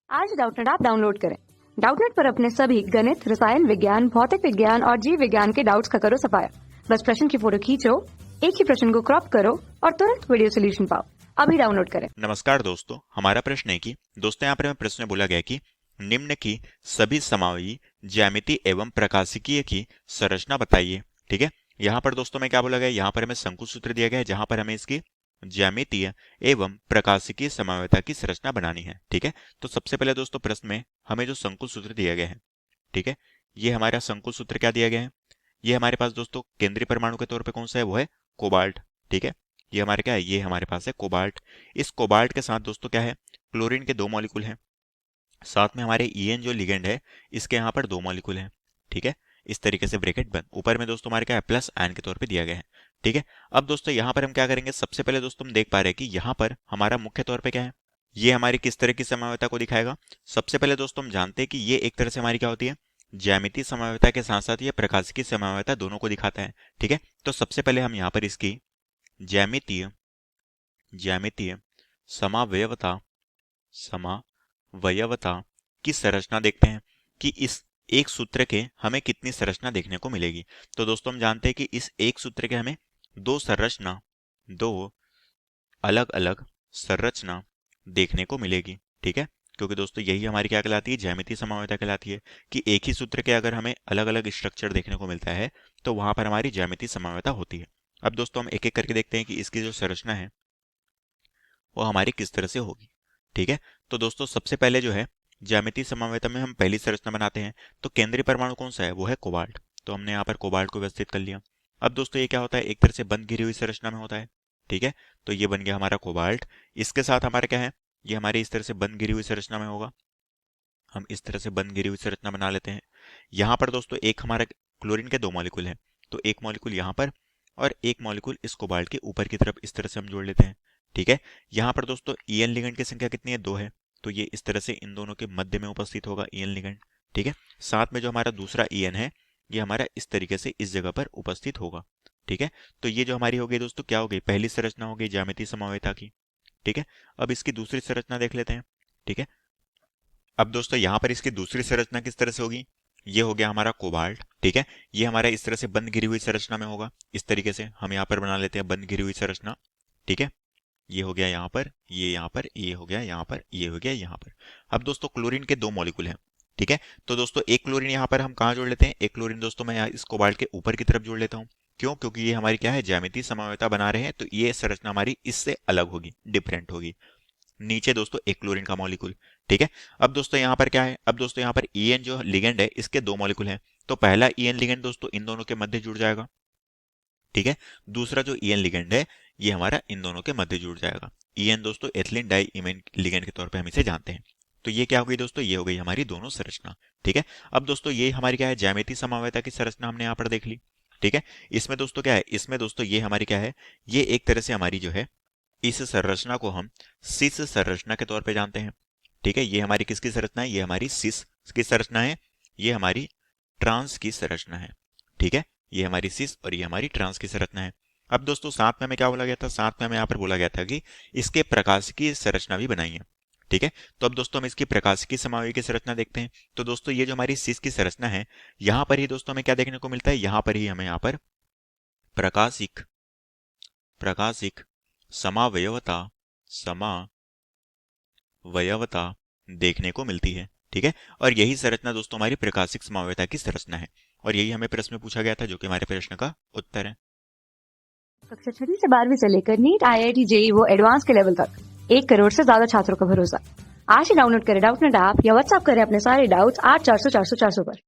आज Doubtnut app download करें। Doubtnut पर अपने सभी गणित, रसायन विज्ञान, भौतिक विज्ञान और जीव विज्ञान के डाउट्स का करो सफाया। बस प्रश्न की फोटो खींचो, एक ही प्रश्न को क्रॉप करो और तुरंत वीडियो सोल्यूशन पाओ। अभी डाउनलोड करें। नमस्कार दोस्तों, हमारा प्रश्न है कि दोस्तों यहाँ पर हमें प्रश्न में बोला गया कि निम्न की सभी समावयी ज्यामिति एवं प्रकाशिकीय की संरचना बताइए। ठीक है, यहाँ पर दोस्तों में क्या बोला गया, यहाँ पर हमें शंकु सूत्र दिया गया है जहां पर हमें इसकी ज्यामितीय एवं प्रकाशिकीय समन्वयता की संरचना बनानी है। ठीक है, तो सबसे पहले दोस्तों प्रश्न में हमें जो शंकु सूत्र दिया गया है, ठीक है, ये हमारा शंकु सूत्र क्या दिया गया है, ये हमारे पास दोस्तों केंद्रीय परमाणु के तौर पे कौन सा है, वो है कोबाल्ट। ठीक है, ये हमारे क्या है, ये हमारे पास है कोबाल्ट। इस कोबाल्ट के साथ दोस्तों क्या है, क्लोरीन के 2 मॉलिक्यूल हैं, साथ में हमारे ईएन जो लिगेंड है इसके यहाँ पर 2 मॉलिक्यूल हैं। ठीक है, इस तरीके से ब्रैकेट बंद, ऊपर में दोस्तों हमारे क्या है प्लस आयन के तौर पे दिया गया है। ठीक है, अब दोस्तों यहाँ पर हम क्या करेंगे, सबसे पहले दोस्तों हम देख पा रहे हैं कि यहाँ पर हमारा मुख्य तौर पे क्या है, ये हमारी किस तरह की समन्वयता को दिखाएगा। सबसे पहले दोस्तों हम जानते हैं कि ये एक तरह से हमारी क्या होती है, ज्यामितीय समन्वयता के साथ साथ ये प्रकाशिकी समन्वयता दोनों को दिखाता है। ठीक है, तो सबसे पहले हम यहाँ पर इसकी ज्यामितीय समावयवता की संरचना देखते हैं कि इस एक सूत्र के हमें कितनी संरचना देखने को मिलेगी। तो दोस्तों हम जानते हैं कि इस एक सूत्र के हमें दो अलग अलग संरचना देखने को मिलेगी। ठीक है, क्योंकि दोस्तों यही हमारी क्या कहलाती है, ज्यामितीय समन्वयता कहलाती है कि एक ही सूत्र के अगर हमें अलग अलग स्ट्रक्चर देखने को मिलता है तो वहां पर हमारी ज्यामितीय समन्वयता होती है। अब दोस्तों हम एक एक करके देखते हैं कि इसकी जो संरचना है वो हमारी किस तरह से होगी। ठीक है, तो दोस्तों सबसे पहले जो है ज्यामितीय समन्वयता में हम पहली संरचना बनाते हैं, तो केंद्रीय परमाणु कौन सा है, वो है कोबाल्ट। तो हमने यहाँ पर कोबाल्ट को व्यवस्थित कर लिया। अब दोस्तों ये क्या होता है, एक तरह से बंद घिरी हुई संरचना में होता है। ठीक है, तो ये बन गया हमारा कोबाल्ट। इसके साथ हमारा क्या है, ये हमारी इस तरह से बंद घिरी हुई संरचना में होगा। हम इस तरह से बंद घिरी हुई संरचना बना लेते हैं। यहाँ पर दोस्तों एक हमारा क्लोरीन के 2 मॉलिक्यूल है, तो एक मॉलिक्यूल यहाँ पर और एक मॉलिक्यूल इस कोबाल्ट के ऊपर की तरफ इस तरह से हम जोड़ लेते हैं। ठीक है, यहाँ पर दोस्तों ईएन लिगेंड की संख्या कितनी है, 2 है, तो ये इस तरह से इन दोनों के मध्य में उपस्थित होगा ईएन लिगेंड। ठीक है, साथ में जो हमारा दूसरा ईएन है ये हमारा इस तरीके से इस जगह पर उपस्थित होगा। ठीक है, तो ये जो हमारी हो गई दोस्तों क्या हो गई, पहली संरचना हो गई ज्यामितीय समन्वयता की। ठीक है, अब इसकी दूसरी संरचना देख लेते हैं। ठीक है, अब दोस्तों यहाँ पर इसकी दूसरी संरचना किस तरह से होगी, ये हो गया हमारा कोबाल्ट। ठीक है, ये हमारा इस तरह से बंद घिरी हुई संरचना में होगा, इस तरीके से हम यहाँ पर बना लेते हैं बंद घिरी हुई संरचना। ठीक है, ये हो गया यहाँ पर, ये यहाँ पर, ये हो गया यहाँ पर, ये हो गया यहाँ पर। अब दोस्तों क्लोरीन के 2 मॉलिक्यूल हैं। ठीक है, तो दोस्तों एक क्लोरीन यहाँ पर हम कहाँ जोड़ लेते हैं, एक क्लोरीन दोस्तों मैं यहाँ इस कोबाल्ट के ऊपर की तरफ जोड़ लेता हूँ। क्यों, क्योंकि ये हमारी क्या है, ज्यामितीय समन्वयता बना रहे हैं, तो ये संरचना हमारी इससे अलग होगी, डिफरेंट होगी। नीचे दोस्तों एक क्लोरीन का मॉलिक्यूल। ठीक है, अब दोस्तों यहाँ पर क्या है, अब दोस्तों यहाँ पर ईएन जो लिगेंड है इसके 2 मॉलिक्यूल हैं, तो पहला ईएन लिगेंड दोस्तों इन दोनों के मध्य जुड़ जाएगा। ठीक है, दूसरा जो ईएन लिगेंड है ये हमारा इन दोनों के मध्य जुड़ जाएगा। ईएन दोस्तों एथिलीन डाई ईमेन लिगेंड के तौर पे हम इसे जानते हैं। तो ये क्या हो गई दोस्तों, ये हो गई हमारी दोनों संरचना। ठीक है, अब दोस्तों ये हमारी क्या है, ज्यामितीय समन्वयता की संरचना हमने यहाँ पर देख ली। ठीक है, इसमें दोस्तों क्या है, इसमें दोस्तों ये हमारी क्या है, ये एक तरह से हमारी जो है इस संरचना को हम सिस संरचना के तौर पे जानते हैं। ठीक है, ये हमारी किसकी संरचना है, ये हमारी सिस की संरचना है, ये हमारी ट्रांस की संरचना है। ठीक है, ये हमारी सिस और ये हमारी ट्रांस की संरचना है। अब दोस्तों साथ में हमें क्या बोला गया था, साथ में हमें यहाँ पर बोला गया था कि इसके प्रकाशिकी संरचना भी बनाई है। ठीक है, तो अब दोस्तों हम इसकी प्रकाशिकी समन्वय की संरचना देखते हैं। तो दोस्तों ये जो हमारी सिस की संरचना है, यहाँ पर ही दोस्तों हमें क्या देखने को मिलता है, यहाँ पर ही हमें यहाँ पर प्रकाशिक समावयवता देखने को मिलती है। ठीक है, और यही संरचना दोस्तों हमारी प्रकाशिक समावयवता की संरचना है, और यही हमें प्रश्न में पूछा गया था जो कि हमारे प्रश्न का उत्तर है। कक्षा 6 से 12वीं से लेकर नीट, आईआईटी, जेईई वो एडवांस के लेवल तक 1 करोड़ से ज्यादा छात्रों का भरोसा। आज ही डाउनलोड करें डाउटनेट ऐप या व्हाट्सएप करें अपने सारे डाउट्स 8400 400 400 पर।